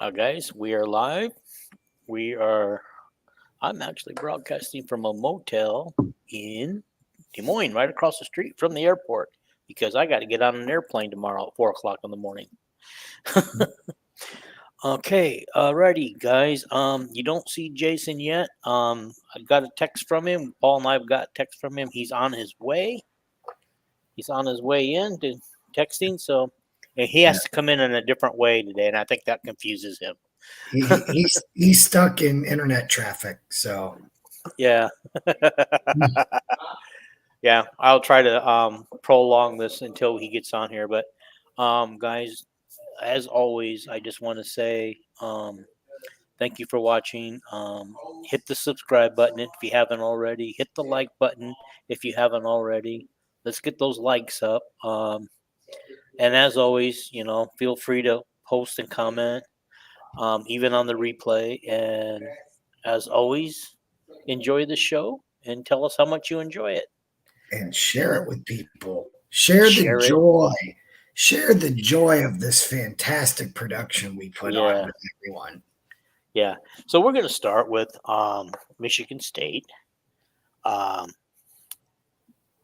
Guys, we are live. We are. I'm actually broadcasting from a motel in Des Moines, right across the street from the airport, because I got to get on an airplane tomorrow at 4 o'clock in the morning. Okay, alrighty, guys. You don't see Jason yet. I got a text from him. Paul and I've got a text from him. He's on his way. He's on his way in to texting. So, and he Yeah. has to come in a different way today, and I think that confuses him. He's stuck in internet traffic. So Yeah. Yeah, I'll try to prolong this until he gets on here. But guys, as always, I just want to say thank you for watching. Hit the subscribe button if you haven't already. Hit the like button if you haven't already. Let's get those likes up. And as always, feel free to post and comment, even on the replay. And as always, enjoy the show and tell us how much you enjoy it. and share it with people. Share the Share it. joy. Share the joy of this fantastic production we put on Yeah. with everyone. Yeah. So we're going to start with Michigan State. Um,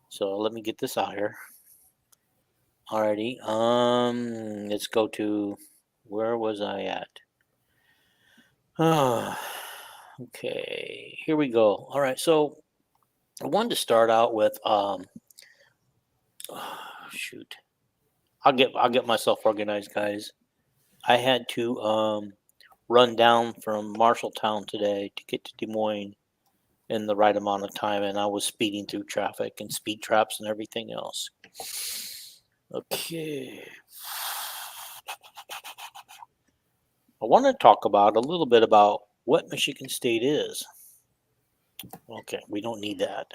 so let me get this out here. Alrighty. Let's go to where was I at? Okay. Here we go. All right. So I wanted to start out with shoot. I'll get myself organized, guys. I had to run down from Marshalltown today to get to Des Moines in the right amount of time, and I was speeding through traffic and speed traps and everything else. Okay. I want to talk about a little bit about what Michigan State is. Okay, we don't need that.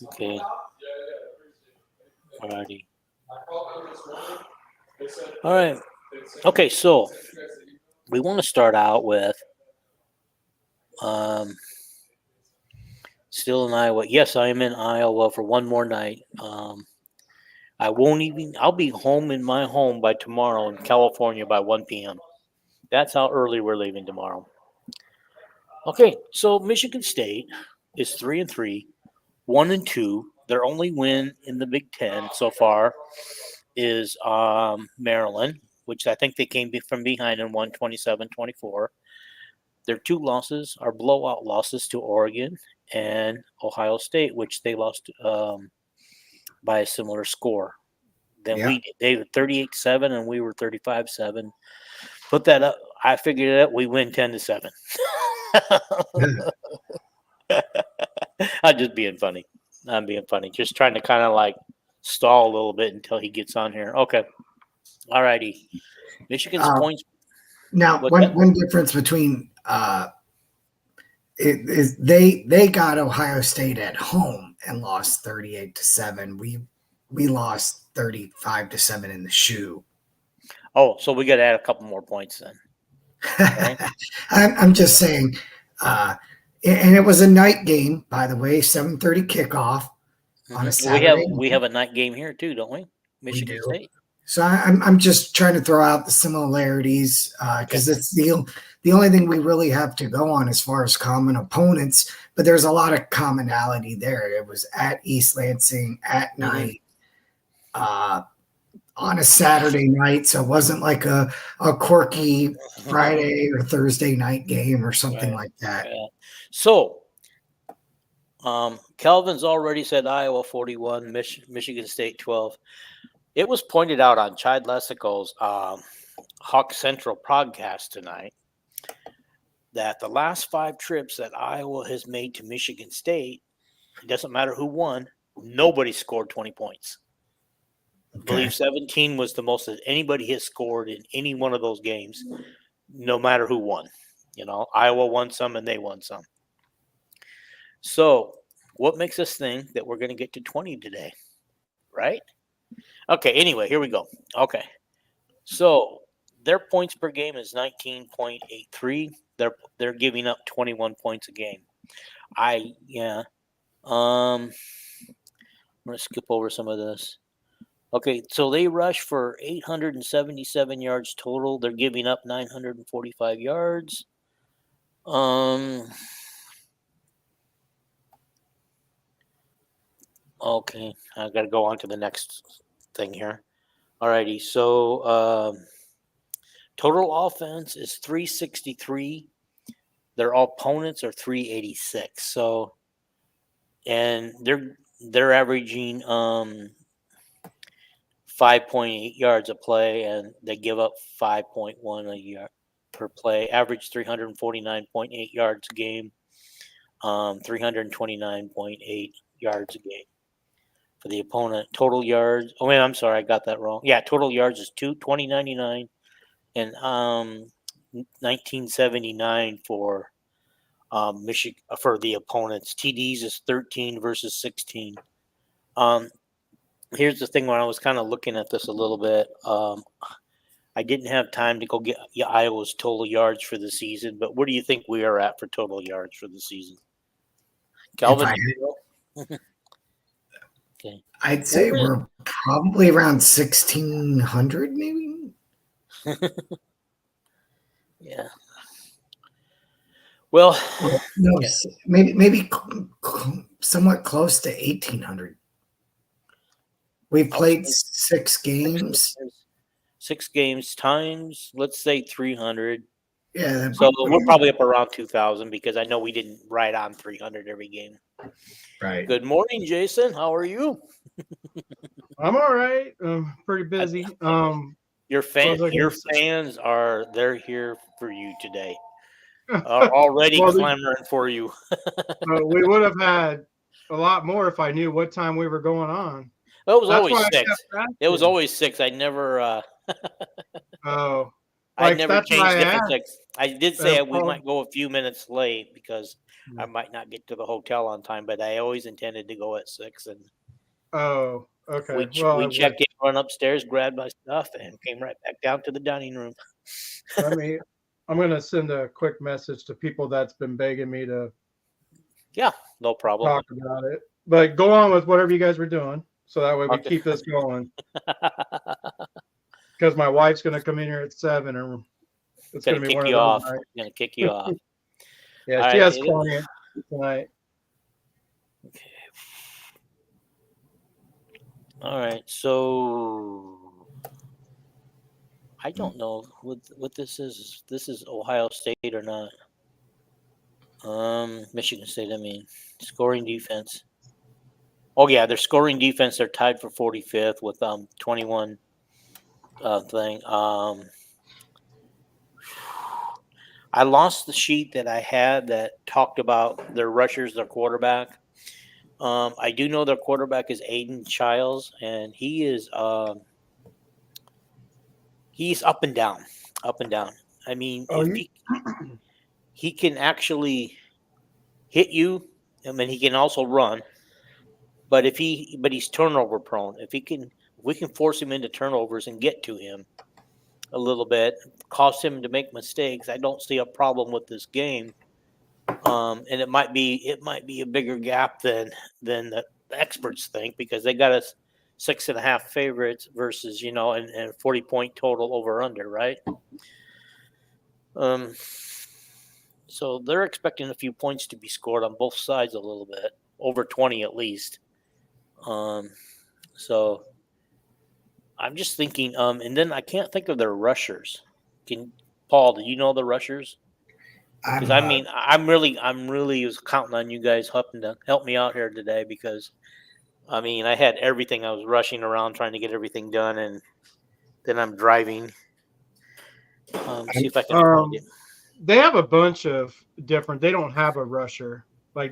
Okay. Alrighty. All right. Okay, so we want to start out with still in Iowa. Yes, I am in Iowa for one more night. I'll be home in my home by tomorrow in California by 1 p.m. That's how early we're leaving tomorrow. Okay, so Michigan State is 3-3, 1-2. Their only win in the Big Ten so far is Maryland, which I think they came from behind and won 27-24. Their two losses are blowout losses to Oregon and Ohio State, which they lost by a similar score. Then Yeah. they were 38-7 and we were 35-7. Put that up. I figured it out. We win 10-7. I'm just being funny. I'm being funny. Just trying to kind of like stall a little bit until he gets on here. Okay. All righty. Michigan's points. Now, one difference between it is they got Ohio State at home and lost 38-7. We lost 35-7 in the shoe. Oh, so we got to add a couple more points then. Okay. I'm just saying, and it was a night game, by the way, 7:30 kickoff on a Saturday. We have a night game here too, don't we? Michigan State. So I'm just trying to throw out the similarities because it's the only thing we really have to go on as far as common opponents. But there's a lot of commonality there. It was at East Lansing at night. On a Saturday night, so it wasn't like a quirky Friday or Thursday night game or something like that. Yeah. So, Calvin's already said Iowa 41, Michigan State 12. It was pointed out on Chad Lessico's Hawk Central podcast tonight that the last 5 trips that Iowa has made to Michigan State, it doesn't matter who won, nobody scored 20 points. I believe 17 was the most that anybody has scored in any one of those games, no matter who won. Iowa won some and they won some. So what makes us think that we're going to get to 20 today? Right? Okay, anyway, here we go. Okay. So their points per game is 19.83. They're giving up 21 points a game. I'm going to skip over some of this. Okay, so they rush for 877 yards total. They're giving up 945 yards. Okay, I got to go on to the next thing here. Alrighty, so total offense is 363. Their opponents are 386. So, and they're averaging 5.8 yards a play, and they give up 5.1 a yard per play. Average 349.8 yards a game, 329.8 yards a game for the opponent. Total yards. Oh, wait, I'm sorry, I got that wrong. Yeah, total yards is 2099 and 1979 for Michigan for the opponents. TDs is 13 versus 16. Here's the thing: when I was kind of looking at this a little bit, I didn't have time to go get Iowa's total yards for the season. But where do you think we are at for total yards for the season, Calvin? Okay. I'd say we're probably around 1,600, maybe. Yeah. Well, no, yeah. maybe somewhat close to 1,800. We played 6 games. 6 games times, let's say 300. Yeah. So we're probably up around 2,000 because I know we didn't ride on 300 every game. Right. Good morning, Jason. How are you? I'm all right. I'm pretty busy. Your fans they're here for you today. Already clamoring for you. We would have had a lot more if I knew what time we were going on. It was always 6. It was always 6. I never. I never changed it to 6. I did say we might go a few minutes late because I might not get to the hotel on time, but I always intended to go at 6. And okay. We checked in, run upstairs, grabbed my stuff, and came right back down to the dining room. I'm going to send a quick message to people that's been begging me to. Yeah, no problem. Talk about it, but go on with whatever you guys were doing, so that way we keep this going. Because my wife's going to come in here at 7, and it's going to be one of those nights. Going to kick you off. Yeah, she has clients tonight. Okay. All right, so I don't know what this is. This is Ohio State or not? Michigan State. I mean, scoring defense. Oh yeah, their scoring defense. They're tied for 45th with 21 thing. I lost the sheet that I had that talked about their rushers, their quarterback. I do know their quarterback is Aiden Childs, and he is he's up and down. I mean, he can actually hit you. I mean, he can also run, but he's turnover prone. If we can force him into turnovers and get to him a little bit, cause him to make mistakes, I don't see a problem with this game. And it might be a bigger gap than the experts think, because they got us 6.5 favorites versus, and 40-point total over under, right? So they're expecting a few points to be scored on both sides a little bit, over 20 at least. So I'm just thinking, and then I can't think of their rushers. Paul, do you know the rushers? Because I'm really was counting on you guys helping to help me out here today, because I had everything. I was rushing around trying to get everything done, and then I'm driving. See if I can find it. They have a bunch of different. They don't have a rusher. Like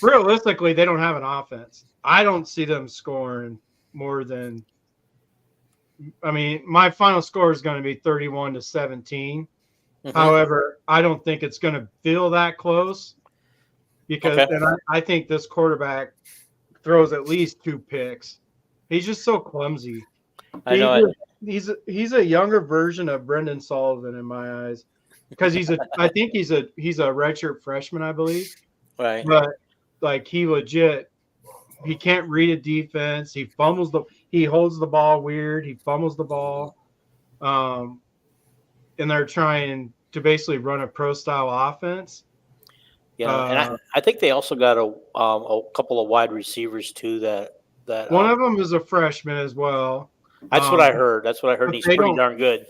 realistically, they don't have an offense. I don't see them scoring more than. My final score is going to be 31-17. Mm-hmm. However, I don't think it's going to feel that close, because I think this quarterback throws at least 2 picks. He's just so clumsy. He's a younger version of Brendan Sullivan in my eyes, because I think he's a redshirt freshman, I believe. Right. But like, he legit he can't read a defense. He holds the ball weird. He fumbles the ball. And they're trying to basically run a pro style offense. Yeah, and I think they also got a couple of wide receivers too. That one of them is a freshman as well. That's what I heard. And he's pretty darn good.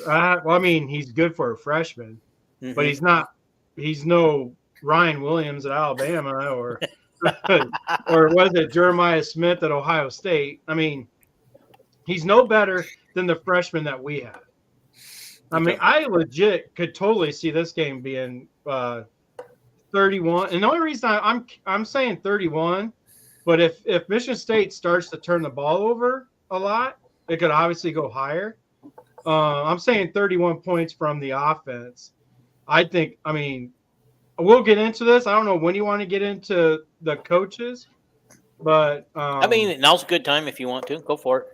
Well, I mean, he's good for a freshman, but he's not. He's no Ryan Williams at Alabama or was it Jeremiah Smith at Ohio State? I mean, he's no better than the freshman that we have. I mean, I legit could totally see this game being 31. And the only reason I'm saying 31, but if Michigan State starts to turn the ball over a lot, it could obviously go higher. I'm saying 31 points from the offense. I mean, we'll get into this. I don't know when you want to get into the coaches, but I mean, now's a good time if you want to. Go for it.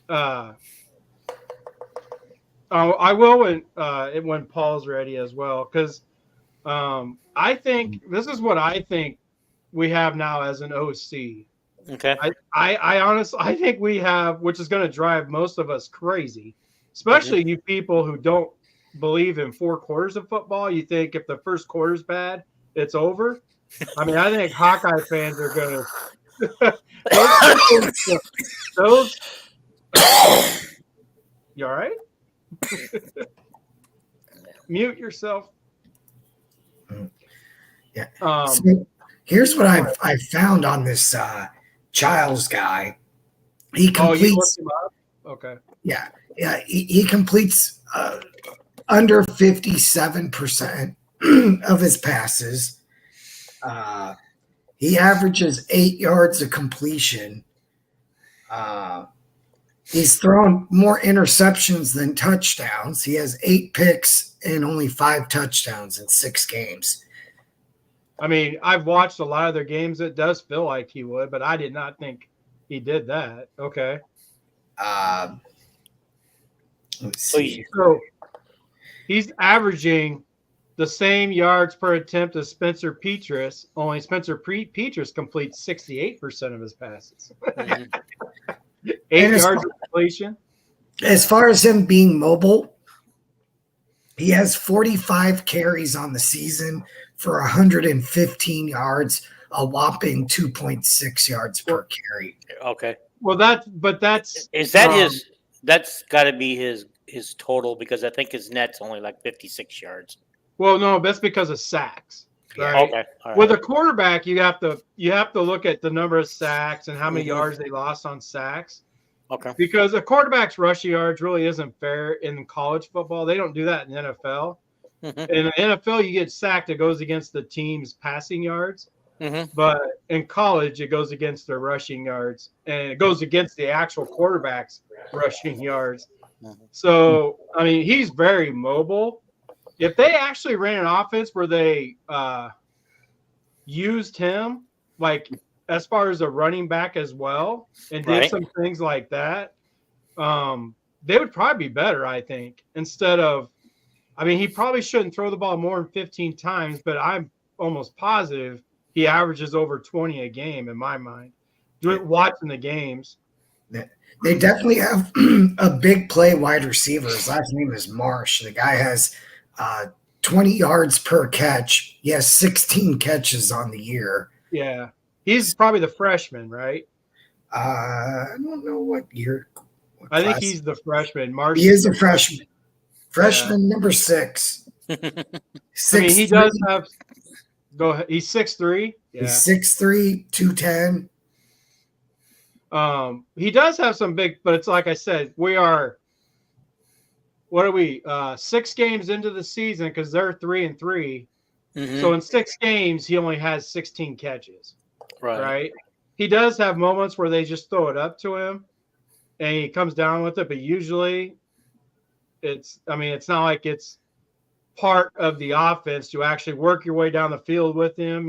I will when Paul's ready as well, because I think this is what I think we have now as an OC. Okay. I honestly think we have, which is going to drive most of us crazy, especially you people who don't believe in 4 quarters of football. You think if the first quarter's bad, it's over. I mean, I think Hawkeye fans are going to those. You all right? Mute yourself. Yeah. So here's what I found on this Childs guy. He completes. You looked him up? Okay. Yeah. He completes under 57% of his passes. He averages 8 yards of completion. He's thrown more interceptions than touchdowns. He has 8 picks and only 5 touchdowns in 6 games. I mean, I've watched a lot of their games. It does feel like he would, but I did not think he did that. Okay. Let's see. So he's averaging the same yards per attempt as Spencer Petras, only Spencer Petras completes 68% of his passes. 8 yards of completion. As far as him being mobile, he has 45 carries on the season for 115 yards, a whopping 2.6 yards per carry. Okay. Well, that's that's got to be his total, because I think his net's only like 56 yards. Well, no, that's because of sacks. Right? Okay. All right. With a quarterback, you have to look at the number of sacks and how many yards they lost on sacks. Okay. Because a quarterback's rushing yards really isn't fair in college football. They don't do that in the NFL. In the NFL, you get sacked, it goes against the team's passing yards. But in college, it goes against their rushing yards, and it goes against the actual quarterback's rushing yards. So, I mean, he's very mobile. If they actually ran an offense where they used him, like as far as a running back as well, and did some things like that, they would probably be better, I think, instead of, I mean, he probably shouldn't throw the ball more than 15 times, but I'm almost positive he averages over 20 a game in my mind. Watching the games. They definitely have a big play wide receiver. His last name is Marsh. The guy has 20 yards per catch. He has 16 catches on the year. Yeah. He's probably the freshman, right? I don't know what year. I think he's the freshman. Marsh. He is a freshman. Freshman number 6. I mean, he does have. Go ahead. He's 6'3". Yeah. He's 6'3", 210. He does have some big, but it's like I said, we are. What are we? 6 games into the season, because they're 3-3. So in 6 games, he only has 16 catches. Right. He does have moments where they just throw it up to him, and he comes down with it. But usually, it's not like it's part of the offense to actually work your way down the field with him,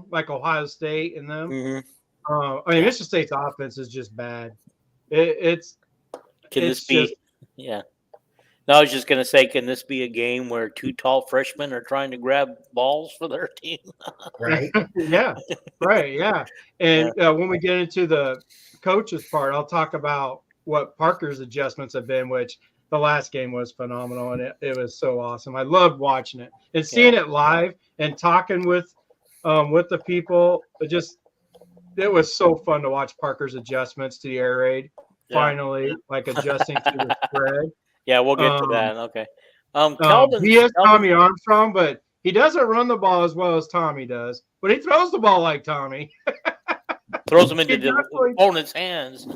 like Ohio State and them. I mean, Michigan State's offense is just bad. Can this be No, I was just going to say, can this be a game where two tall freshmen are trying to grab balls for their team? Right. Yeah, right. Yeah. And when we get into the coaches part, I'll talk about what Parker's adjustments have been, which the last game was phenomenal. And it was so awesome. I loved watching it and seeing it live and talking with the people. It was so fun to watch Parker's adjustments to the air raid. Finally, like adjusting to the spread. Yeah, we'll get to that. Okay. He is Tommy Armstrong, but he doesn't run the ball as well as Tommy does. But he throws the ball like Tommy. Throws them into the opponent's hands.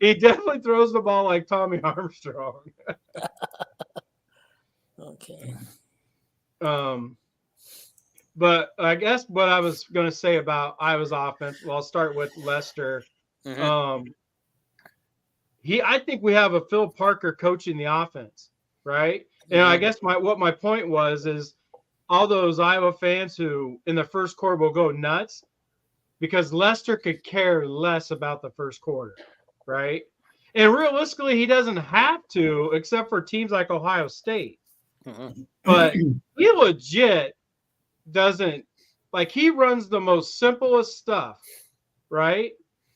He definitely throws the ball like Tommy Armstrong. Okay. But I guess what I was going to say about Iowa's offense, well, I'll start with Lester. Mm-hmm. I think we have a Phil Parker coaching the offense, right? And I guess what my point was is all those Iowa fans who in the first quarter will go nuts because Lester could care less about the first quarter, right? And realistically, he doesn't have to, except for teams like Ohio State. Mm-hmm. But he legit doesn't, like, he runs the most simplest stuff, right?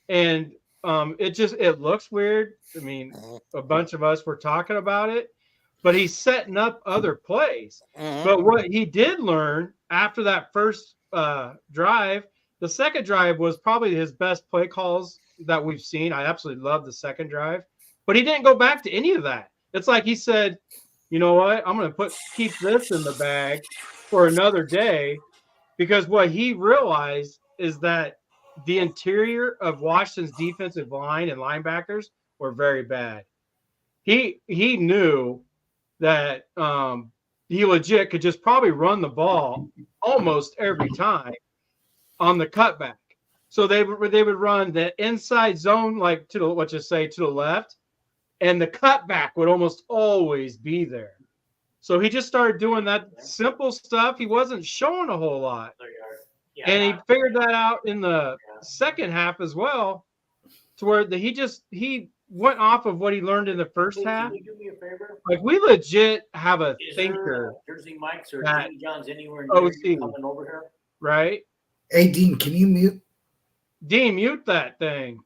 And it looks weird. I mean, a bunch of us were talking about it, but he's setting up other plays. Mm-hmm. But what he did learn after that first drive, the second drive was probably his best play calls that we've seen. I absolutely love the second drive, but he didn't go back to any of that. It's like he said, you know what? I'm going to keep this in the bag for another day, because what he realized is that the interior of Washington's defensive line and linebackers were very bad. He knew that he legit could just probably run the ball almost every time on the cutback. So they would run the inside zone like to the left, and the cutback would almost always be there. So he just started doing that simple stuff. He wasn't showing a whole lot. Yeah, and he figured that out in the second half as well, to where he went off of what he learned in the first half. Can you do me a favor? Like, we legit have a thinker. Jersey Mike's or that Jimmy John's anywhere OC, near coming over here? right? Hey, Dean, can you mute? Dean, mute that thing.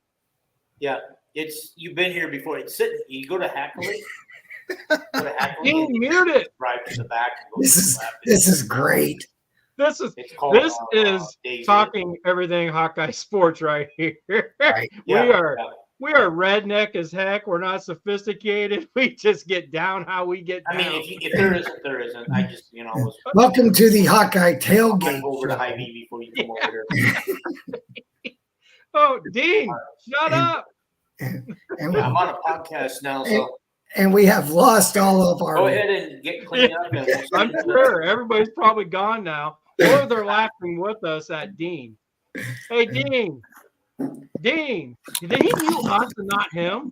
Yeah, you've been here before. It's sitting. You go to Hackley. Dean, mute it. Right to the back. This is great. This is talking everything Hawkeye sports right here. Right. We are redneck as heck. We're not sophisticated. We just get down how we get down. I mean, if there isn't, there isn't. I just, was welcome to the Hawkeye tailgate. Over to Hy-Vee before you come over here. Oh, Dean, shut up. And I'm on a podcast now, so. And we have lost all of our. Go ahead and get cleaned up. I'm sure everybody's probably gone now. Or they're laughing with us at Dean. Hey, Dean. Dean. Did he mute us and not him?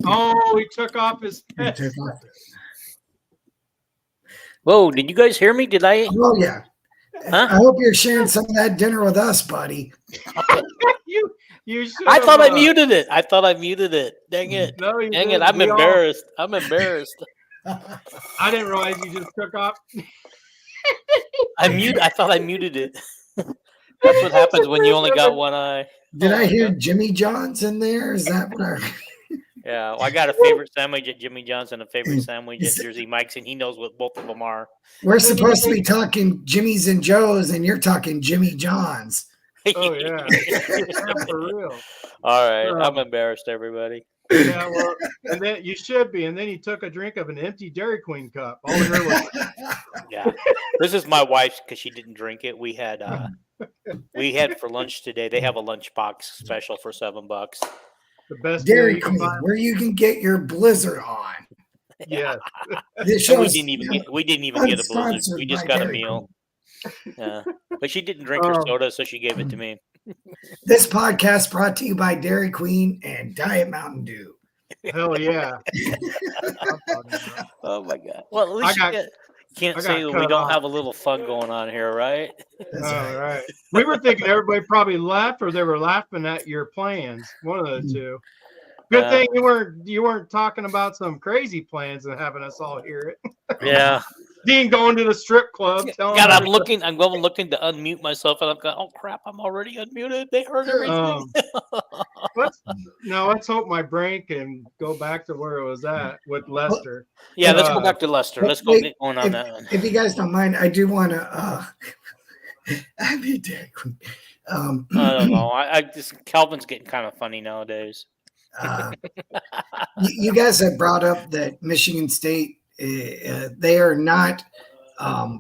Oh, he took off his head. Whoa, did you guys hear me? Did I? Oh, yeah. Huh? I hope you're sharing some of that dinner with us, buddy. You should. I thought I muted it. Dang it. No, you Dang didn't. it. I'm embarrassed. I didn't realize you just took off. I thought I muted it. That's what happens when you only got one eye. Did I hear Jimmy John's in there? Is that what I... Yeah, well, I got a favorite sandwich at Jimmy John's and a favorite sandwich at Jersey Mike's, and he knows what both of them are. We're supposed to be talking Jimmy's and Joe's, and you're talking Jimmy John's. Oh, yeah. For real. All right. I'm embarrassed, everybody. Yeah, well, and then you should be. And then he took a drink of an empty Dairy Queen cup. All we heard was, yeah. This is my wife's because she didn't drink it. We had for lunch today. They have a lunchbox special for $7. The best Dairy Queen, where you can get your Blizzard on. Yeah. We didn't even get a Blizzard. We just got a meal. Yeah, but she didn't drink her soda, so she gave it to me. This podcast brought to you by Dairy Queen and Diet Mountain Dew. Hell yeah! Oh my god! Well, at least you can't say that we don't have a little fun going on here, right? All right. We were thinking everybody probably laughed, or they were laughing at your plans. One of the two. Good thing you weren't talking about some crazy plans and having us all hear it. Yeah. Dean going to the strip club. God, I'm looking to unmute myself, and I'm going, oh crap, I'm already unmuted. They heard everything. Let's hope my brain can go back to where it was at with Lester. Yeah, let's go back to Lester. Let's go get going on that one. If you guys don't mind, I do want to. I mean, I don't know. I just Calvin's getting kind of funny nowadays. You guys have brought up that Michigan State, they are not.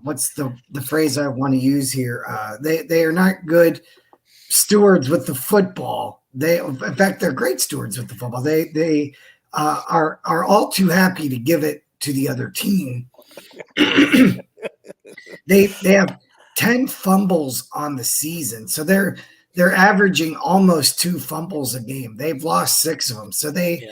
What's the phrase I want to use here? They are not good stewards with the football. In fact, they're great stewards with the football. They are all too happy to give it to the other team. They have 10 fumbles on the season, so they're averaging almost 2 fumbles a game. They've lost 6 of them, so they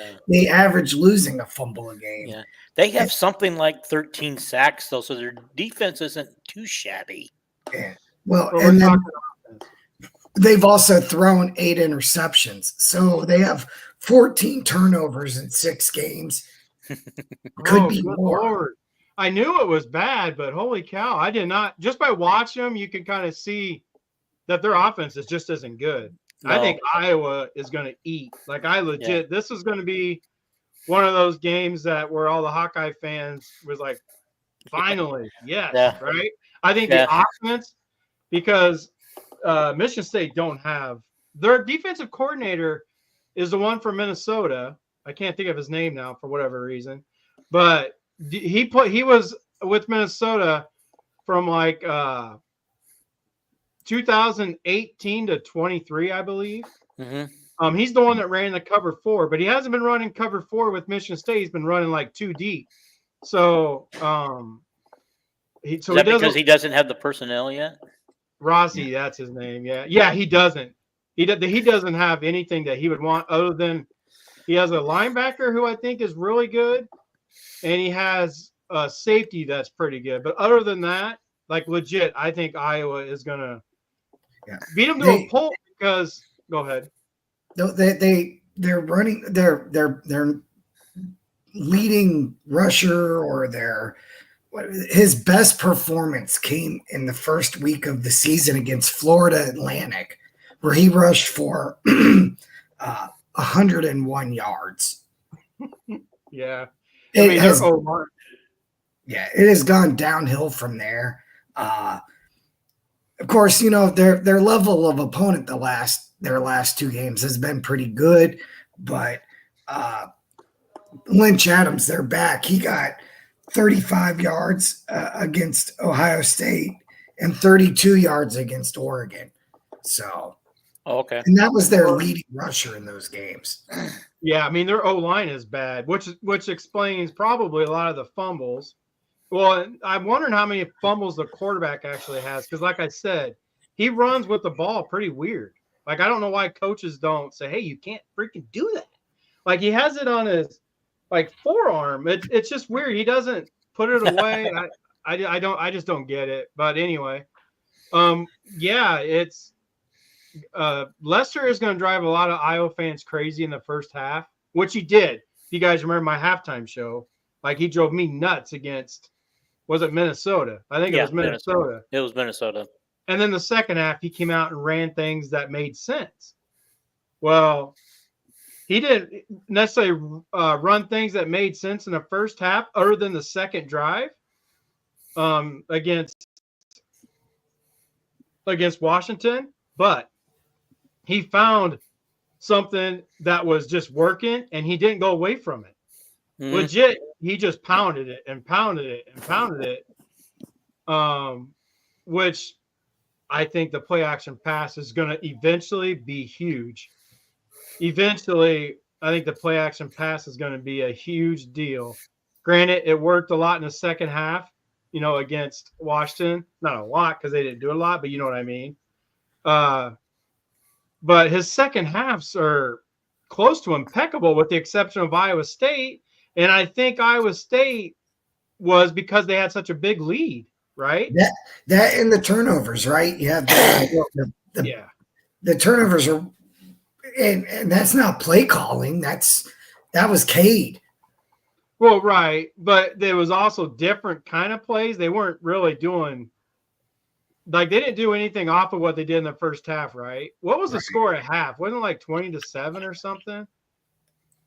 average losing a fumble a game. Yeah, they have something like 13 sacks though, so their defense isn't too shabby. Yeah. Well, and then they've also thrown 8 interceptions, so they have 14 turnovers in 6 games. Could be more. Lord. I knew it was bad, but holy cow, I did not. Just by watching them, you can kind of see that their offense is just isn't good. No. I think Iowa is going to eat. Like this is going to be one of those games that where all the Hawkeye fans was like, finally, right? I think the offense, because Michigan State don't have their defensive coordinator is the one from Minnesota. I can't think of his name now for whatever reason, but he was with Minnesota from like 2018 to 23, I believe. Mm-hmm. He's the one that ran the cover 4, but he hasn't been running cover 4 with Michigan State. He's been running like 2 deep. So, because he doesn't have the personnel yet. Rossi, that's his name. Yeah, he doesn't. He doesn't have anything that he would want other than he has a linebacker who I think is really good, and he has a safety that's pretty good. But other than that, like legit, I think Iowa is gonna beat them to a pulp. Because go ahead. No, they're running their leading rusher or his best performance came in the first week of the season against Florida Atlantic, where he rushed for 101 yards. Yeah. It has gone downhill from there. Of course, their level of opponent their last 2 games has been pretty good, but Lynch Adams, they're back. He got 35 yards against Ohio State and 32 yards against Oregon. So, okay, and that was their leading rusher in those games. Yeah, I mean their O-line is bad, which explains probably a lot of the fumbles. Well, I'm wondering how many fumbles the quarterback actually has, because like I said, he runs with the ball pretty weird. Like, I don't know why coaches don't say, hey, you can't freaking do that. Like, he has it on his, forearm. It's just weird. He doesn't put it away. I just don't get it. But anyway, it's Lester is going to drive a lot of Iowa fans crazy in the first half, which he did. If you guys remember my halftime show, he drove me nuts against, was it Minnesota? I think it was Minnesota. It was Minnesota. And then the second half, he came out and ran things that made sense. Well, he didn't necessarily run things that made sense in the first half, other than the second drive against Washington. But he found something that was just working, and he didn't go away from it. Mm-hmm. Legit, he just pounded it and pounded it and pounded it, which I think the play action pass is going to eventually be huge. Eventually, I think the play action pass is going to be a huge deal. Granted, it worked a lot in the second half, against Washington. Not a lot because they didn't do a lot, but you know what I mean. But his second halves are close to impeccable with the exception of Iowa State. And I think Iowa State was because they had such a big lead, right? That and the turnovers, right? You have the turnovers are and that's not play calling. That was Cade. Well, right, but there was also different kind of plays. They weren't really doing they didn't do anything off of what they did in the first half, right? What was the score at half? Wasn't it like 20-7 or something?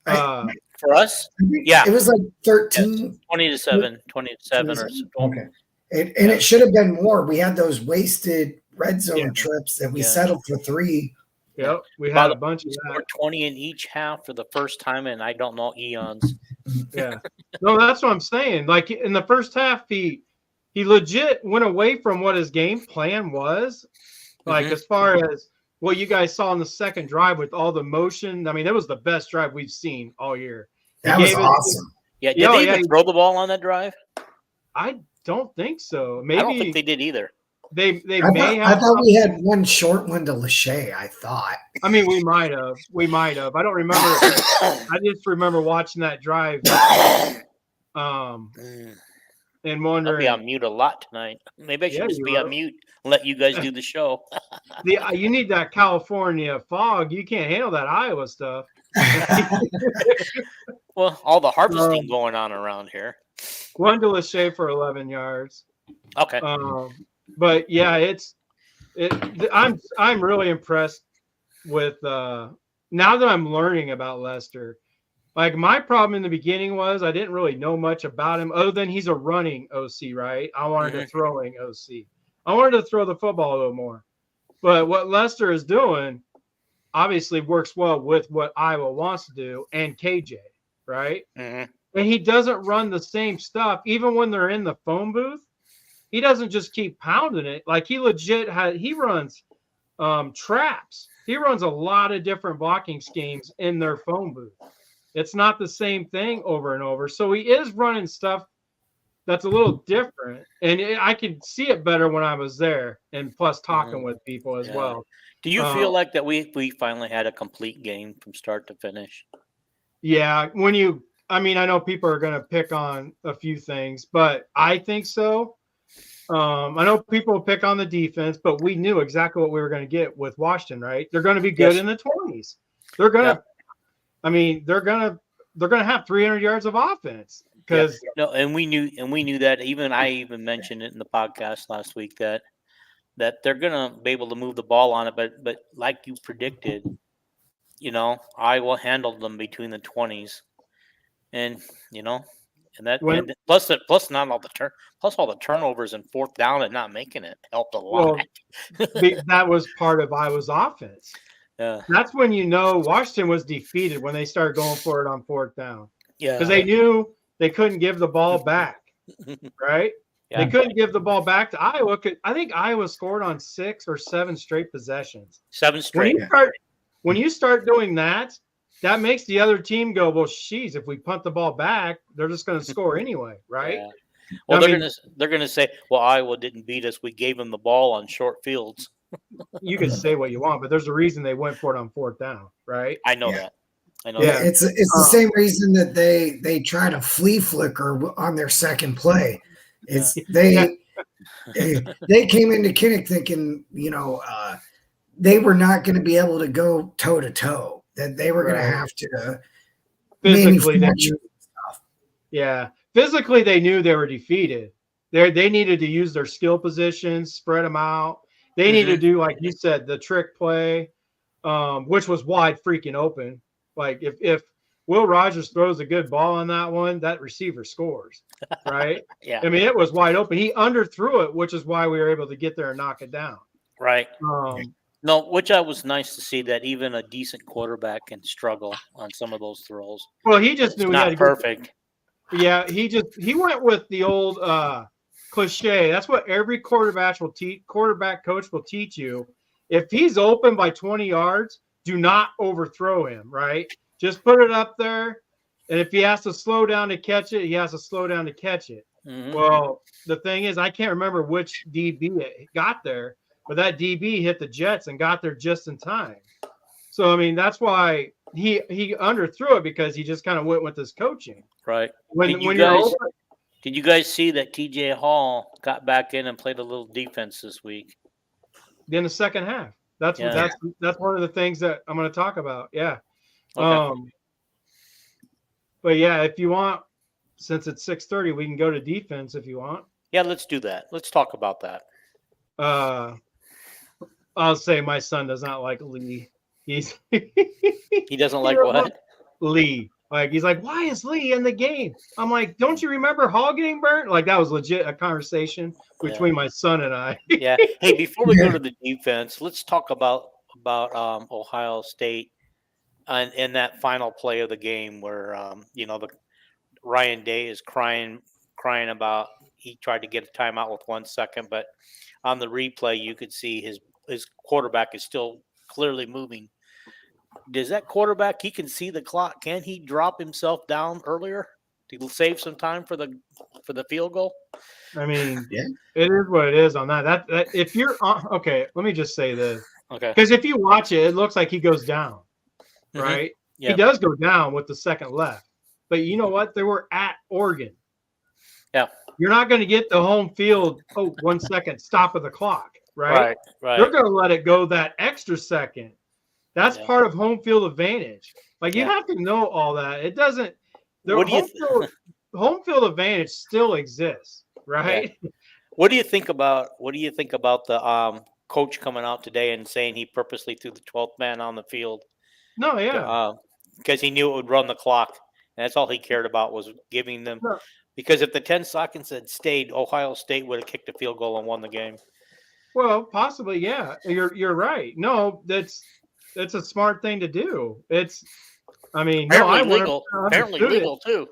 For us, yeah, it was like 13, 20-7, 20-7 or so. Okay, and it should have been more. We had those wasted red zone trips that we settled for 3. Yep, we had a bunch of that. 20 in each half for the first time, and I don't know eons. Yeah, no, that's what I'm saying. Like in the first half, he legit went away from what his game plan was. Like as far as what you guys saw in the second drive with all the motion, I mean, it was the best drive we've seen all year. That was awesome. Yeah, did they even throw the ball on that drive? I don't think so. Maybe I don't think they did either. I thought we had one short one to Lachey. I thought. I mean, we might have. I don't remember. I just remember watching that drive. And wondering. I'll be on mute a lot tonight. Maybe I should just be on mute and let you guys do the show. You need that California fog. You can't handle that Iowa stuff. Well, all the harvesting going on around here. One to Lachey for 11 yards. Okay. But yeah, I'm really impressed with now that I'm learning about Lester. Like my problem in the beginning was I didn't really know much about him other than he's a running OC, right? I wanted a throwing OC. I wanted to throw the football a little more. But what Lester is doing obviously works well with what Iowa wants to do and KJ, right? And he doesn't run the same stuff even when they're in the phone booth. He doesn't just keep pounding it. Like he legit he runs traps. He runs a lot of different blocking schemes in their phone booth. It's not the same thing over and over. So he is running stuff that's a little different. And I could see it better when I was there and plus talking with people as well. Do you feel like that we finally had a complete game from start to finish? Yeah. I know people are going to pick on a few things, but I think so. I know people pick on the defense, but we knew exactly what we were going to get with Washington, right? They're going to be good in the 20s. They're going to they're gonna have 300 yards of offense because and we knew that. I even mentioned it in the podcast last week that they're gonna be able to move the ball on it, but like you predicted, Iowa handled them between the 20s, and plus all the turnovers and fourth down and not making it helped a lot. Well, that was part of Iowa's offense. Yeah. That's when Washington was defeated when they started going for it on fourth down. Yeah. Because they knew they couldn't give the ball back. Right? Yeah. They couldn't give the ball back to Iowa. I think Iowa scored on 6 or 7 straight possessions. 7 straight. When you start doing that that makes the other team go, well, geez, if we punt the ball back, they're just going to score anyway, right? Yeah. Well, they're going to say, well, Iowa didn't beat us. We gave them the ball on short fields. You can say what you want, but there's a reason they went for it on fourth down, right? I know that. I know. Yeah, it's the same reason that they try to flea flicker on their second play. It's they came into Kinnick thinking, they were not going to be able to go toe to toe. That they were going to have to physically. Physically, they knew they were defeated. They needed to use their skill positions, spread them out. They needed to do, like you said, the trick play, which was wide freaking open. Like if Will Rogers throws a good ball on that one, that receiver scores, right? Yeah. I mean, it was wide open. He underthrew it, which is why we were able to get there and knock it down. Right. No, which I was nice to see that even a decent quarterback can struggle on some of those throws. Well, he just knew he had perfect. Yeah, he went with the old cliche. That's what every quarterback coach will teach you. If he's open by 20 yards, do not overthrow him, right? Just put it up there. And if he has to slow down to catch it, he has to slow down to catch it. Mm-hmm. Well, the thing is, I can't remember which DB got there, but that DB hit the Jets and got there just in time. So, I mean, that's why he underthrew it, because he just kind of went with his coaching. Right. Did you guys see that TJ Hall got back in and played a little defense this week? In the second half. That's Yeah. that's one of the things that I'm going to talk about. Yeah. Okay. But yeah, if you want, since it's 6:30, we can go to defense if you want. Yeah, let's do that. Let's talk about that. I'll say my son does not like Lee. He's He doesn't like what? Lee. Like he's like, why is Lee in the game? I'm like, don't you remember Hall getting burnt? Like that was legit a conversation between my son and I. Yeah. Hey, before we go to the defense, let's talk about Ohio State and that final play of the game where the Ryan Day is crying about he tried to get a timeout with 1 second, but on the replay you could see his quarterback is still clearly moving. Does that quarterback, he can see the clock? Can he drop himself down earlier to save some time for the field goal? I mean, it is what it is on that. That if you're okay, let me just say this. Okay. Because if you watch it, it looks like he goes down, right? Yeah. He does go down with the second left. But you know what? They were at Oregon. Yeah. You're not going to get the home field 1 second stop of the clock, right? Right. They're going to let it go that extra second. That's part of home field advantage. Like you have to know all that. It doesn't. Home field advantage still exists, right? Yeah. What do you think about the coach coming out today and saying he purposely threw the 12th man on the field? No, yeah. Because he knew it would run the clock, and that's all he cared about was giving them. No. Because if the 10 seconds had stayed, Ohio State would have kicked a field goal and won the game. Well, possibly, yeah. You're right. No, that's a smart thing to do. Apparently legal too.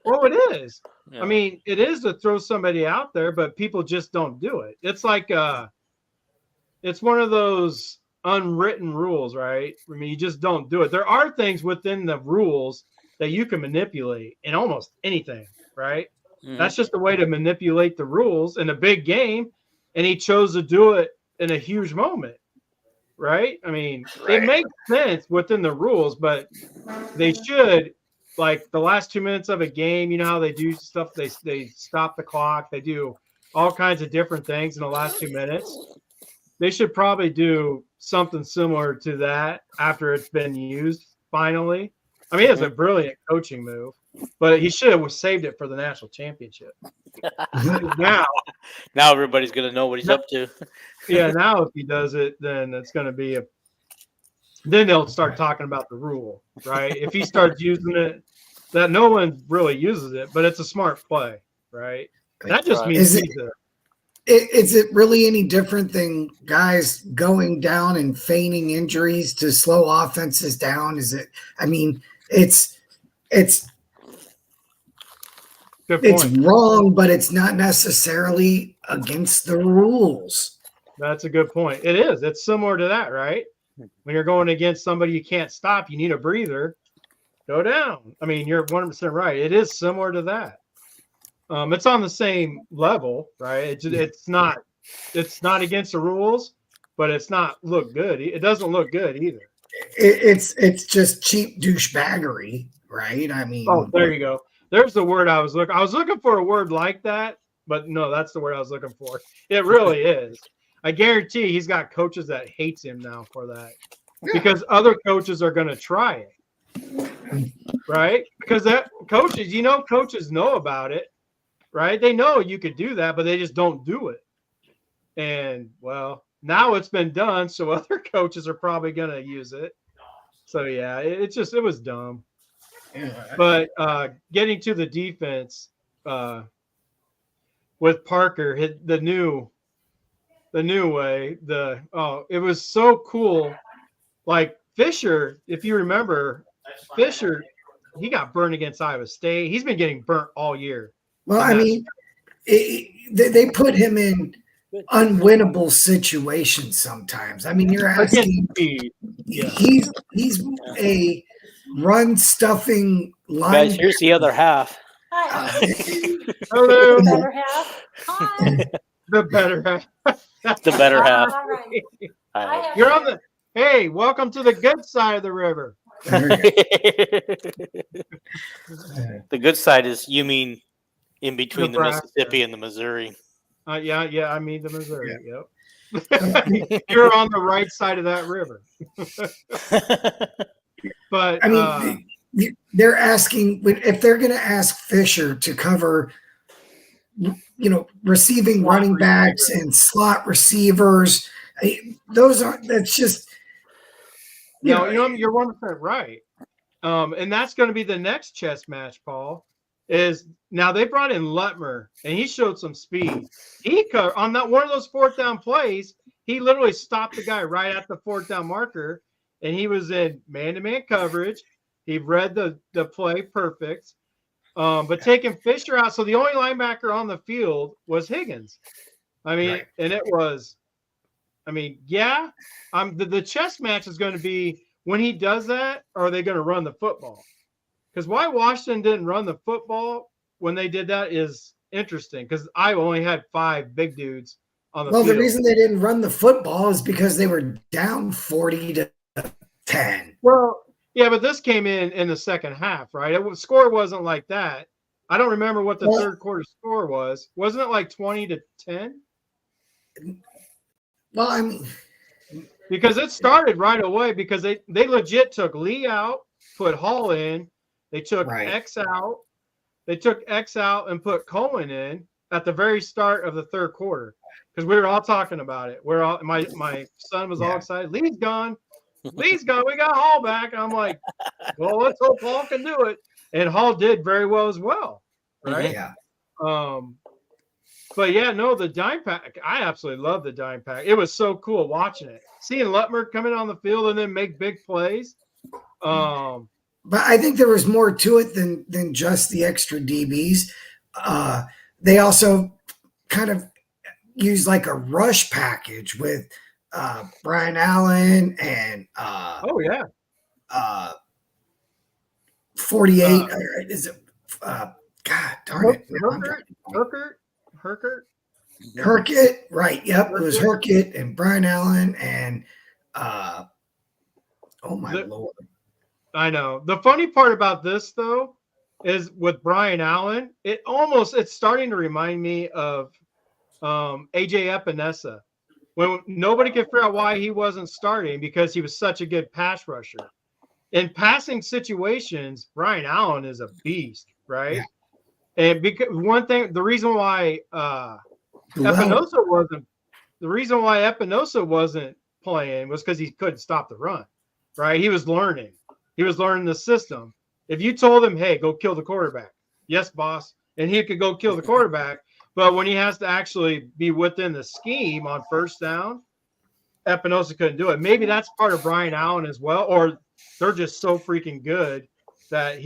Well, it is. Yeah. I mean, it is to throw somebody out there, but people just don't do it. It's like it's one of those unwritten rules, right? I mean, you just don't do it. There are things within the rules that you can manipulate in almost anything, right? Mm-hmm. That's just a way to manipulate the rules in a big game, and he chose to do it in a huge moment. Right? I mean, It makes sense within the rules, but they should, like the last 2 minutes of a game, you know how they do stuff, they stop the clock, they do all kinds of different things in the last 2 minutes. They should probably do something similar to that after it's been used finally. I mean, it's a brilliant coaching move, but he should have saved it for the national championship. Now everybody's going to know what he's up to. Yeah, now if he does it, then it's going to be then they'll start talking about the rule, right? If he starts using it, that no one really uses it, but it's a smart play, right? That just means is it really any different than guys going down and feigning injuries to slow offenses down? Is it? I mean, it's wrong, but it's not necessarily against the rules. That's a good point. It is. It's similar to that, right? When you're going against somebody you can't stop, you need a breather. Go down. I mean, you're 100% right. It is similar to that. It's on the same level, right? It's not against the rules, but it's not look good. It doesn't look good either. It's just cheap douchebaggery, right? I mean, there you go. There's the word I was looking. I was looking for a word like that, but no, that's the word I was looking for. It really is. I guarantee he's got coaches that hates him now for that, because other coaches are going to try it, right? Because coaches know about it, right? They know you could do that, but they just don't do it. And well, now it's been done, so other coaches are probably going to use it. So yeah, it was dumb. Yeah. But getting to the defense with Parker, the new way, it was so cool. Like Fisher, if you remember, Fisher, he got burned against Iowa State. He's been getting burnt all year. Well, I mean, they put him in unwinnable situations sometimes. I mean, you're asking. He's a run stuffing line. Guys, here's the other half. Hi. Hello. The better half. Hi. The better half. The better half. All right. Right. You're on the. Hey, welcome to the good side of the river. The good side is, you mean, in between the Nebraska. Mississippi and the Missouri. Yeah. I mean the Missouri. Yeah. Yep. You're on the right side of that river. But I mean, they're asking if they're going to ask Fisher to cover, receiving Slot running backs receiver. and slot receivers. That's just. You're 100% right. And that's going to be the next chess match, Paul. Is now they brought in Lutmer and he showed some speed. He on that one of those 4th down plays, he literally stopped the guy right at the 4th down marker, and he was in man-to-man coverage. He read the play perfect. But taking Fisher out, so the only linebacker on the field was Higgins. I mean, Right. and it was, the chess match is going to be when he does that, or are they going to run the football? Because why Washington didn't run the football when they did that is interesting, because I only had 5 big dudes on the field. The reason they didn't run the football is because they were down 40-10. Well, yeah, but this came in the second half, right? Score wasn't like that. I don't remember what the third quarter score was. Wasn't it like 20-10? Well, I mean, because it started right away because they legit took Lee out, put Hall in. They took X out. They took X out and put Cohen in at the very start of the third quarter because we were all talking about it. We're all my son was all excited. Lee's gone. Lee's gone. We got Hall back. And I'm like, well, let's hope Hall can do it. And Hall did very well as well, right? Yeah. But yeah, no, the dime pack. I absolutely love the dime pack. It was so cool watching it, seeing Lutmer come in on the field and then make big plays. But I think there was more to it than just the extra DBs. They also kind of used like a rush package with Brian Allen and 48. Is it? God darn it! Herkett, right? Yep, it was Herkett and Brian Allen and Lord. I know. The funny part about this, though, is with Brian Allen, it's starting to remind me of AJ Epinesa, when nobody could figure out why he wasn't starting because he was such a good pass rusher. In passing situations, Brian Allen is a beast, right? Yeah. And because the reason why Epinosa wasn't playing was because he couldn't stop the run, right? He was learning the system. If you told him, hey, go kill the quarterback, yes, boss, and he could go kill the quarterback, but when he has to actually be within the scheme on first down, Epinosa couldn't do it. Maybe that's part of Brian Allen as well, or they're just so freaking good that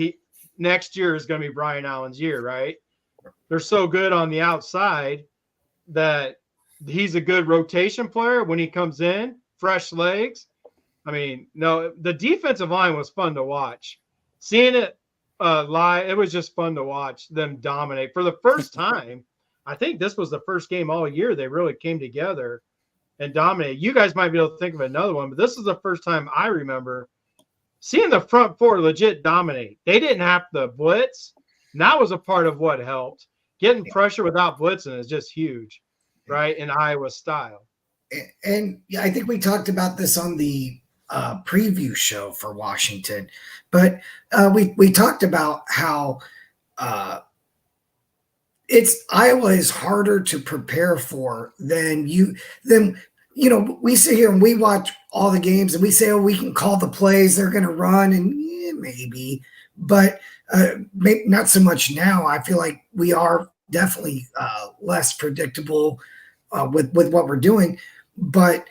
next year is going to be Brian Allen's year, right? They're so good on the outside that he's a good rotation player when he comes in, fresh legs. I mean, no, the defensive line was fun to watch. Seeing it live, it was just fun to watch them dominate. For the first time, I think this was the first game all year they really came together and dominated. You guys might be able to think of another one, but this is the first time I remember seeing the front four legit dominate. They didn't have to blitz. And that was a part of what helped. Getting pressure without blitzing is just huge, right, in Iowa style. And I think we talked about this on the preview show for Washington, but we talked about how Iowa is harder to prepare for than we sit here and we watch all the games and we say, oh, we can call the plays, they're going to run, and maybe, but maybe not so much now. I feel like we are definitely less predictable with what we're doing, but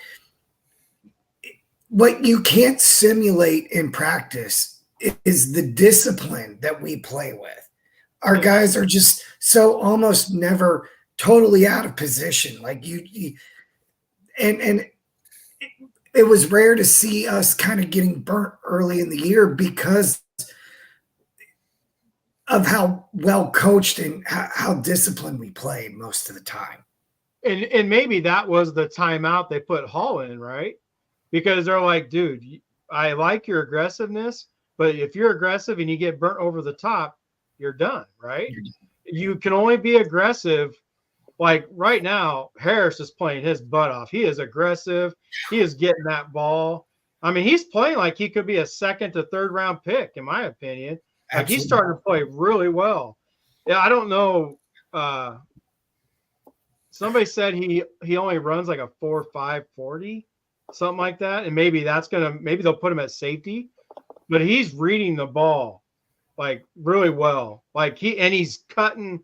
what you can't simulate in practice is the discipline that we play with. Our guys are just so almost never totally out of position. Like and it was rare to see us kind of getting burnt early in the year because of how well coached and how disciplined we played most of the time. And maybe that was the timeout they put Hall in, right? Because they're like, dude, I like your aggressiveness, but if you're aggressive and you get burnt over the top, you're done, right? You can only be aggressive like right now, Harris is playing his butt off. He is aggressive. He is getting that ball. I mean, he's playing like he could be a second to third round pick, in my opinion. Like he's Absolutely. starting to play really well. Yeah, I don't know. Somebody said he only runs like a 4.5 40, something like that, and maybe they'll put him at safety, but he's reading the ball like really well. Like he's cutting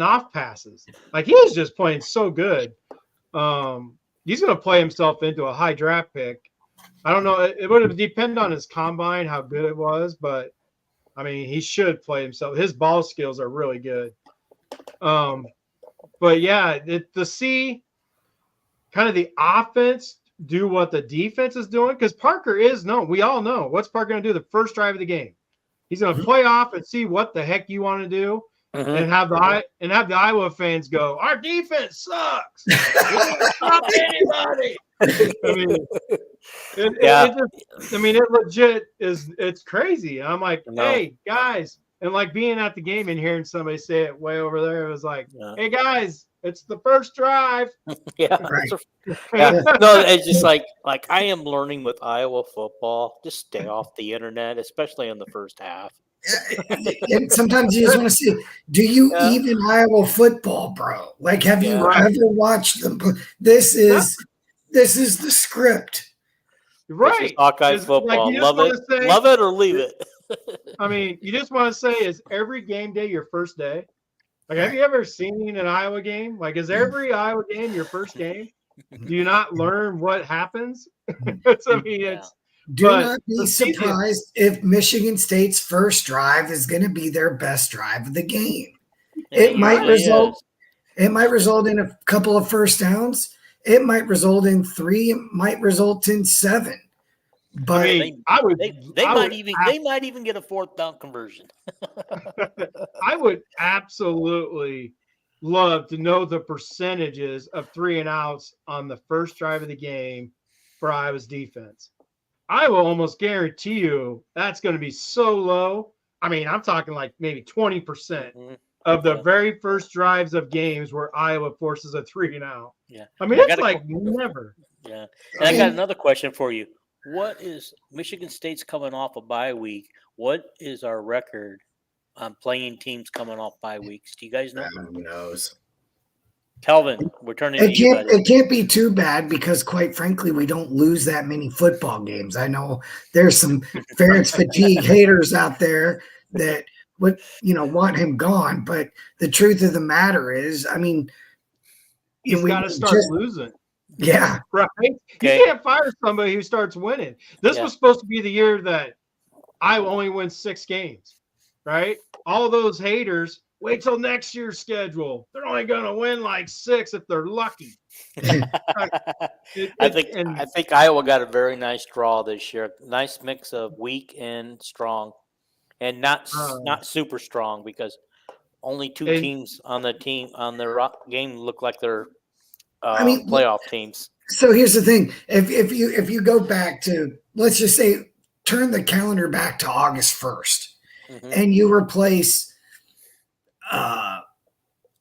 off passes. Like he was just playing so good. He's going to play himself into a high draft pick. I don't know. It would depend on his combine how good it was, but I mean he should play himself. His ball skills are really good. But yeah, to see kind of the offense do what the defense is doing, because Parker is known. We all know what's Parker going to do the first drive of the game. He's going to play off and see what the heck you want to do, and have the Iowa fans go, "Our defense sucks. We can't stop anybody." I mean, it legit is. It's crazy. And I'm like, hey guys. And like being at the game and hearing somebody say it way over there, it was like, "Hey guys, it's the first drive." Yeah. Right. No, it's just like I am learning with Iowa football. Just stay off the internet, especially in the first half. And sometimes you just want to see, do you even Iowa football, bro? Like, have you ever watched them? This is the script. Right. This is Hawkeye football. Like love it or leave it. I mean, you just want to say, is every game day your first day? Like, have you ever seen an Iowa game? Like, is every Iowa game your first game? Do you not learn what happens? Do not be surprised if Michigan State's first drive is going to be their best drive of the game. It might result in a couple of first downs. It might result in 3. It might result in 7. But they might even get a 4th down conversion. I would absolutely love to know the percentages of 3 and outs on the first drive of the game for Iowa's defense. I will almost guarantee you that's going to be so low. I mean, I'm talking like maybe 20% of the very first drives of games where Iowa forces a 3 and out. Yeah. I mean, it's like never. Yeah. And I got another question for you. What is Michigan State's coming off a bye week? What is our record on playing teams coming off bye weeks? Do you guys know? Who knows? Calvin, we're turning to you. It can't be too bad because, quite frankly, we don't lose that many football games. I know there's some Ferentz fatigue haters out there that would, want him gone. But the truth of the matter is, I mean, he's got to start losing. Yeah. Right. Okay. You can't fire somebody who starts winning. This was supposed to be the year that Iowa only wins 6 games, right? All those haters, wait till next year's schedule. They're only going to win like 6 if they're lucky. I think Iowa got a very nice draw this year. Nice mix of weak and strong, and not super strong because only 2 teams on the game look like they're playoff teams. So here's the thing: if you go back to, let's just say, turn the calendar back to August 1st, and you replace,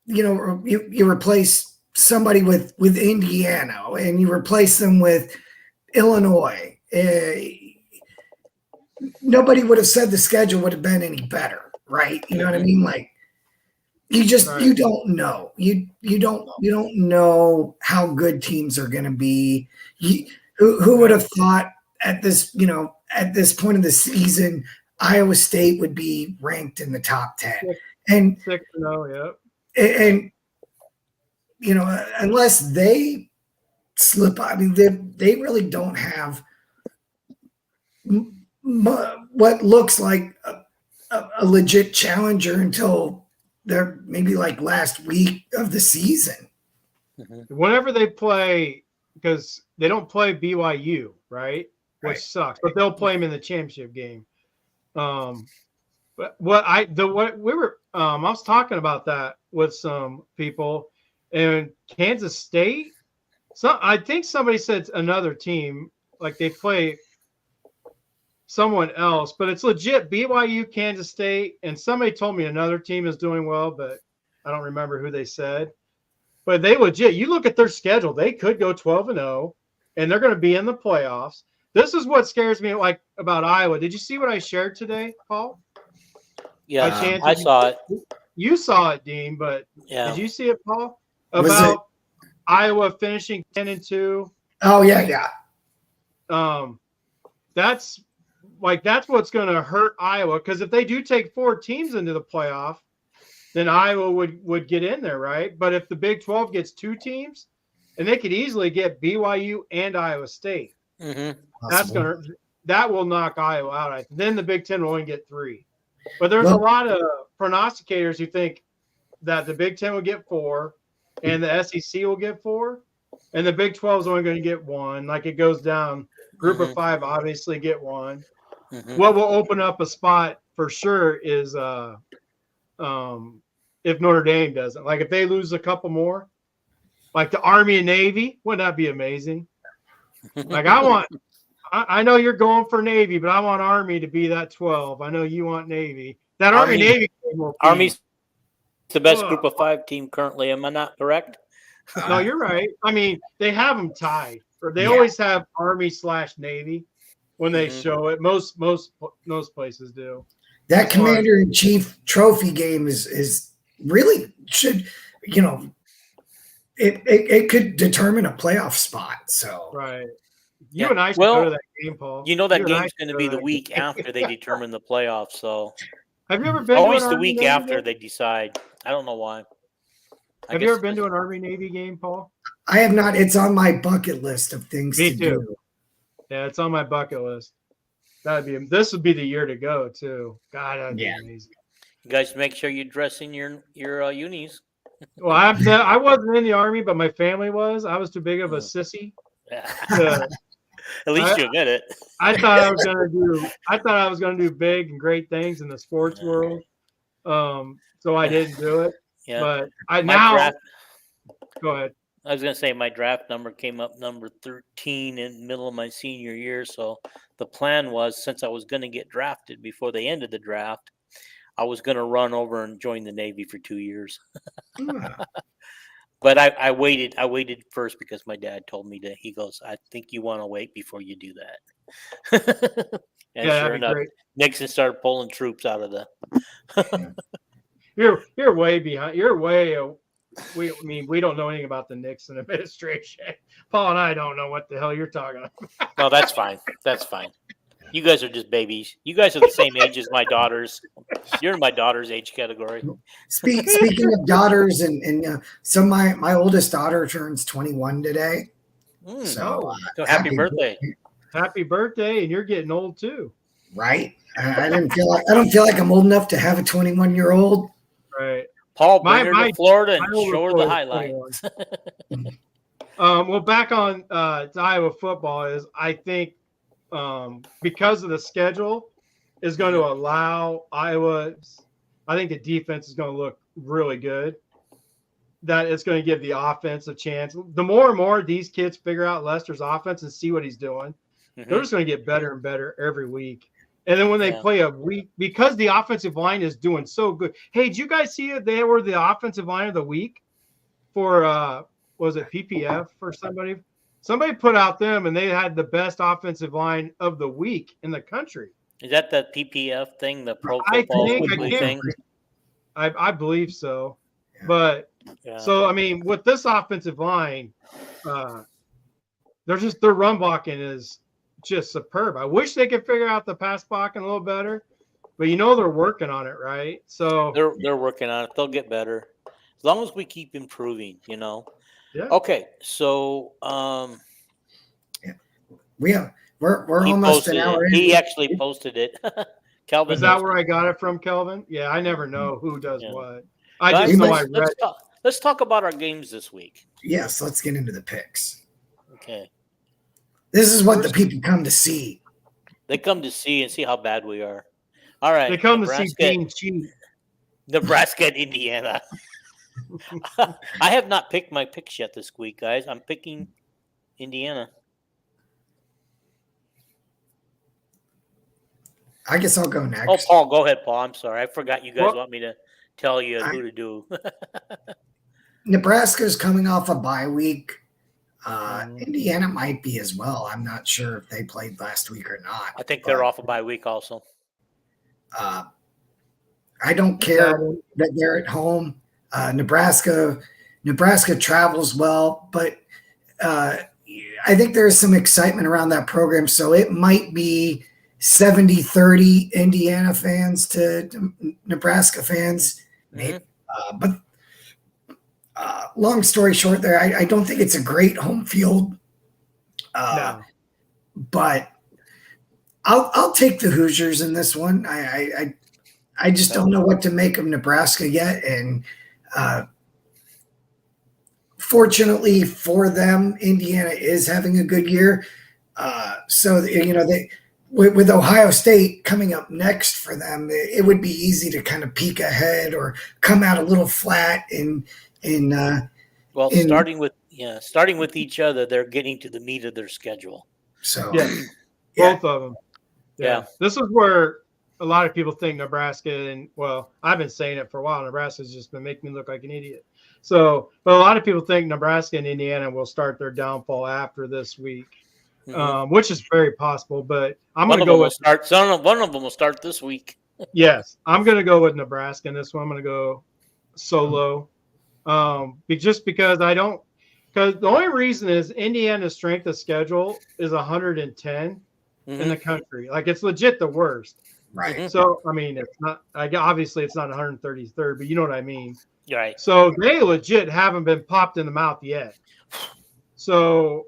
you replace somebody with Indiana, and you replace them with Illinois. Nobody would have said the schedule would have been any better, right? You know what I mean? Like, you don't know. You don't know how good teams are going to be. Who would have thought at this point of the season, Iowa State would be ranked in the top 10? And 6-0, yeah. And unless they slip, I mean, they really don't have what looks like a legit challenger until they're maybe like last week of the season. Whenever they play, because they don't play BYU, right? Which sucks, but they'll play them in the championship game. But I was talking about that with some people, and Kansas State. I think somebody said another team, like they play someone else, but it's legit BYU, Kansas State, and somebody told me another team is doing well, but I don't remember who they said. But they legit, you look at their schedule, they could go 12-0, and they're going to be in the playoffs. This is what scares me like about Iowa. Did you see what I shared today, Paul? Yeah, By chance, I saw it. You saw it, Dean, but Yeah. did you see it, Paul? Was About Iowa finishing 10-2. Oh yeah. That's what's going to hurt Iowa, because if they do take 4 teams into the playoff, then Iowa would get in there, right? But if the Big 12 gets 2 teams, and they could easily get BYU and Iowa State, that will knock Iowa out. Then the Big 10 will only get 3. But there's a lot of prognosticators who think that the Big 10 will get 4, and the SEC will get 4, and the Big 12 is only going to get 1. Like it goes down. Group of 5 obviously get 1. What will open up a spot for sure is if Notre Dame doesn't. Like if they lose a couple more, like the Army and Navy, wouldn't that be amazing? Like I know you're going for Navy, but I want Army to be that 12. I know you want Navy. That Army-Navy game will be, Army's the best group of 5 team currently. Am I not correct? No, you're right. I mean, they have them tied. Or they always have Army/Navy when they show it. Most places do. That Commander-in-Chief trophy game is really should, it could determine a playoff spot. So right. You and I should go to that game, Paul. You know that game's going to be the week after they determine the playoffs. So have you ever been always to the week after they decide? I don't know why. Have you ever been to an Army-Navy game, Paul? I have not. It's on my bucket list of things to do. Yeah, it's on my bucket list. This would be the year to go too. God, that'd be amazing. You guys make sure you dress in your unis. Well, I wasn't in the Army, but my family was. I was too big of a sissy. At least you admit it. I thought I was gonna do big and great things in the sports world. So I didn't do it. Yeah. But go ahead. I was going to say my draft number came up number 13 in the middle of my senior year. So the plan was, since I was going to get drafted before they ended the draft, I was going to run over and join the Navy for 2 years. But I waited first because my dad told me to. He goes, I think you want to wait before you do that. And sure enough, Nixon started pulling troops out of the. You're way behind. You're way. We don't know anything about the Nixon administration. Paul and I don't know what the hell you're talking about. No, that's fine. That's fine. You guys are just babies. You guys are the same age as my daughters. You're in my daughter's age category. Speaking of daughters, and so my oldest daughter turns 21 today. So happy birthday! Happy birthday, and you're getting old too. Right? I don't feel like I'm old enough to have a 21-year-old. Right. Paul, bring her to Florida and show her the highlights. Well, back on to Iowa football is I think because of the schedule is going to allow Iowa. I think the defense is going to look really good. That it's going to give the offense a chance. The more and more these kids figure out Lester's offense and see what he's doing, they're just going to get better and better every week. And then when they play a week, because the offensive line is doing so good. Hey, did you guys see it? They were the offensive line of the week for, was it PPF or somebody? Somebody put out them, and they had the best offensive line of the week in the country. Is that the PPF thing, the Pro Football Weekly thing? I believe so. But, so, I mean, with this offensive line, their run blocking is just superb. I wish they could figure out the pass blocking a little better, but they're working on it, right? So they're working on it. They'll get better as long as we keep improving. Yeah. Okay, so we're almost an hour in. He actually posted it. Kelvin, is that where I got it from, Kelvin? Yeah, I never know who does what. I just know I read. Let's talk about our games this week. Yes, let's get into the picks. Okay. This is what the people come to see. They come to see and see how bad we are. All right. They come to see being cheap. Nebraska and Indiana. I have not picked my picks yet this week, guys. I'm picking Indiana. I guess I'll go next. Oh, Paul, go ahead, Paul. I'm sorry. I forgot you guys want me to tell you who to do. Nebraska's coming off a bye week. Indiana might be as well. I'm not sure if they played last week or not. I think they're off a bye week also. I don't care that they're at home. Nebraska travels well, but I think there's some excitement around that program. So it might be 70-30 Indiana fans to Nebraska fans. Mhm. But long story short there, I don't think it's a great home field. No. But I'll take the Hoosiers in this one. I just don't know what to make of Nebraska yet. And fortunately for them, Indiana is having a good year. So, with Ohio State coming up next for them, it would be easy to kind of peek ahead or come out a little flat starting with each other, they're getting to the meat of their schedule. So both of them. Yeah. This is where a lot of people think Nebraska, and I've been saying it for a while. Nebraska's just been making me look like an idiot. So, but a lot of people think Nebraska and Indiana will start their downfall after this week, which is very possible. But I'm going to go with one of them will start this week. Yes, I'm going to go with Nebraska in this one. I'm going to go solo, just because because the only reason is Indiana's strength of schedule is 110 in the country. Like, it's legit the worst. Right. So, I mean, it's not, obviously it's not 133rd, but you know what I mean. Right. So they legit haven't been popped in the mouth yet. So,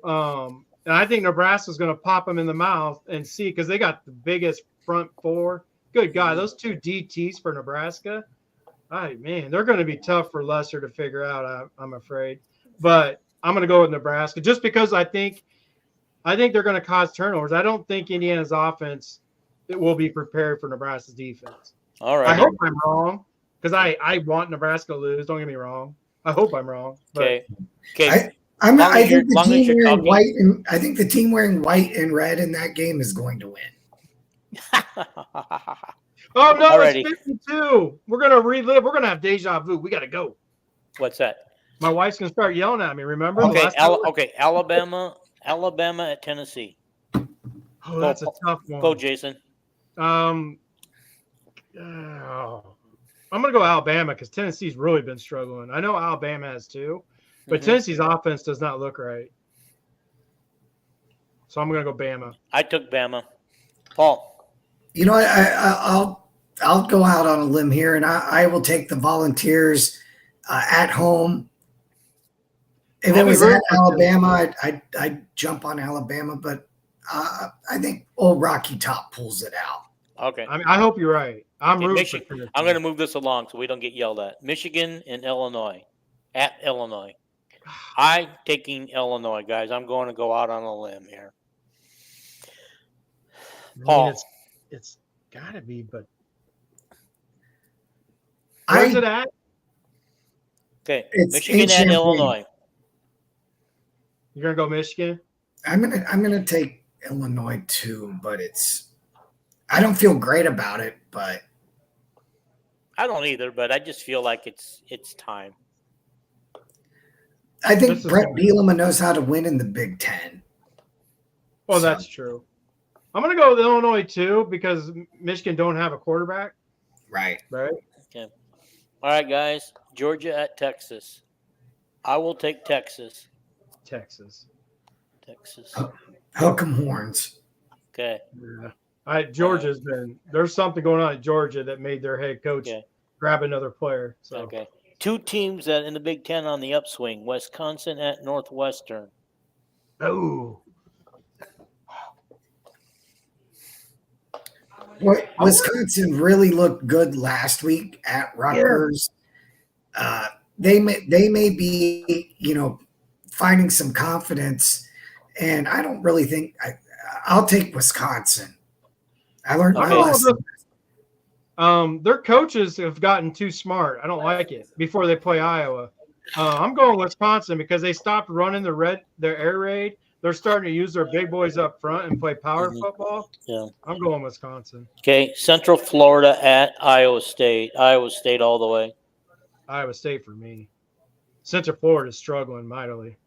and I think Nebraska's going to pop them in the mouth and see, because they got the biggest front four. Good God, those two DTs for Nebraska. Man, they're going to be tough for Lesser to figure out, I'm afraid. But I'm going to go with Nebraska just because I think they're going to cause turnovers. I don't think Indiana's offense will be prepared for Nebraska's defense. All right. I hope I'm wrong, because I want Nebraska to lose. Don't get me wrong. I hope I'm wrong. Okay. I think the team wearing white and red in that game is going to win. Oh no, Alrighty. It's 52. We're gonna relive. We're gonna have deja vu. We gotta go. What's that? My wife's gonna start yelling at me. Remember? Okay, Alabama at Tennessee. Oh, that's a tough one. Go, Jason. I'm gonna go Alabama because Tennessee's really been struggling. I know Alabama has too, but Tennessee's offense does not look right. So I'm gonna go Bama. I took Bama. Paul. You know, I'll go out on a limb here, and I will take the Volunteers at home. If it was at Alabama, I'd jump on Alabama, but I think old Rocky Top pulls it out. Okay. I mean, I hope you're right. I'm rooting for Michigan. I'm going to move this along so we don't get yelled at. Michigan and Illinois. At Illinois. I'm taking Illinois, guys. I'm going to go out on a limb here. Paul. It's got to be, but where's it at? Okay, Michigan and Illinois. You're gonna go Michigan? I'm gonna take Illinois too, but I don't feel great about it, but I don't either, but I just feel like it's time. I think Brett Bielema knows how to win in the Big Ten. Well, that's true. I'm going to go with Illinois too because Michigan don't have a quarterback. Right. Okay. All right, guys. Georgia at Texas. I will take Texas. Texas. Hook 'em horns. Okay. Yeah. Georgia's been – there's something going on at Georgia that made their head coach grab another player. So. Okay. Two teams that in the Big Ten on the upswing. Wisconsin at Northwestern. Oh. Wisconsin really looked good last week at Rutgers. Yeah. They may be, finding some confidence, and I don't really think I'll take Wisconsin. I learned my lesson. Their coaches have gotten too smart. I don't like it before they play Iowa. I'm going Wisconsin because they stopped running their air raid. They're starting to use their big boys up front and play power football. Yeah, I'm going Wisconsin. Okay, Central Florida at Iowa State. Iowa State all the way. Iowa State for me. Central Florida is struggling mightily.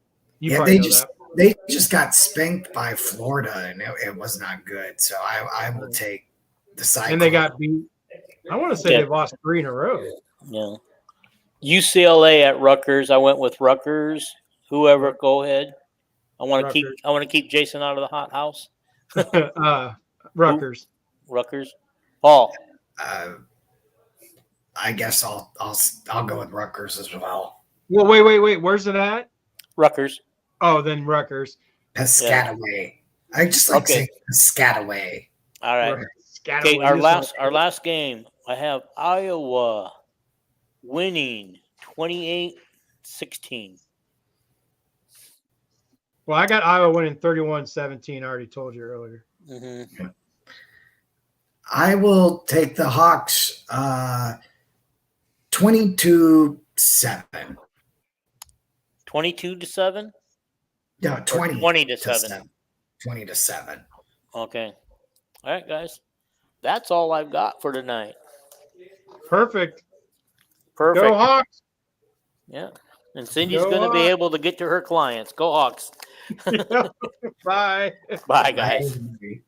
You Yeah, probably know that. they just got spanked by Florida, and it was not good. So I will take the Cyclones. And they got beat. I want to say Okay. they've lost 3 in a row. Yeah. UCLA at Rutgers. I went with Rutgers. Whoever, go ahead. I want to keep Jason out of the hot house. Rutgers. Rutgers. Paul. I guess I'll go with Rutgers as well. Well, wait. Where's it at? Rutgers. Oh, then Rutgers. Piscataway. I just like saying Piscataway. All right. Okay, our last game. I have Iowa winning 28-16. Well, I got Iowa winning 31-17. I already told you earlier. Mm-hmm. I will take the Hawks 22-7. 22-7? No, 20-7. 20-7. Okay. All right, guys. That's all I've got for tonight. Perfect. Perfect. Go Hawks. Yeah. And Cindy's Go going to be Hawks. able to get to her clients. Go Hawks. Bye. Bye, guys. Bye.